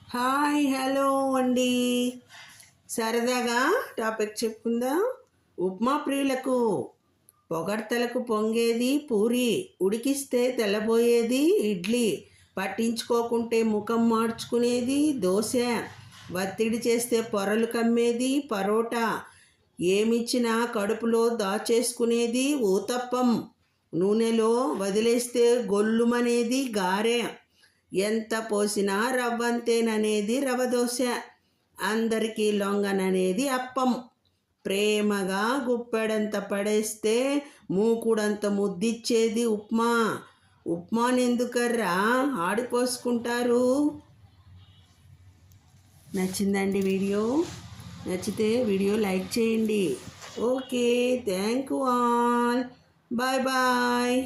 Hi hello అండి. సరదాగా topic చెప్పుకుందాం. ఉప్మా ప్రియులకు పొగడ్తలకు పొంగేది పూరి, ఉడికిస్తే తెల్లబోయేది ఇడ్లీ, పట్టించుకోకుంటే ముఖం మార్చుకునేది దోశ, ఒత్తిడి చేస్తే పొరలు కమ్మేది పరోటా, ఏమిచ్చినా కడుపులో దాచేసుకునేది ఊతప్పం, నూనెలో వదిలేస్తే గొల్లుమనేది గారె, ఎంత పోసినా రవ్వంతేననేది రవ దోశ, అందరికీ లొంగననేది అప్పం, ప్రేమగా గుప్పెడంత పడేస్తే మూకుడంత ముద్దిచ్చేది ఉప్మా. ఉప్మానెందుకర్రా ఆడిపోసుకుంటారు? నచ్చిందండి వీడియో? నచ్చితే వీడియో లైక్ చేయండి. Okay, thank you all. Bye bye.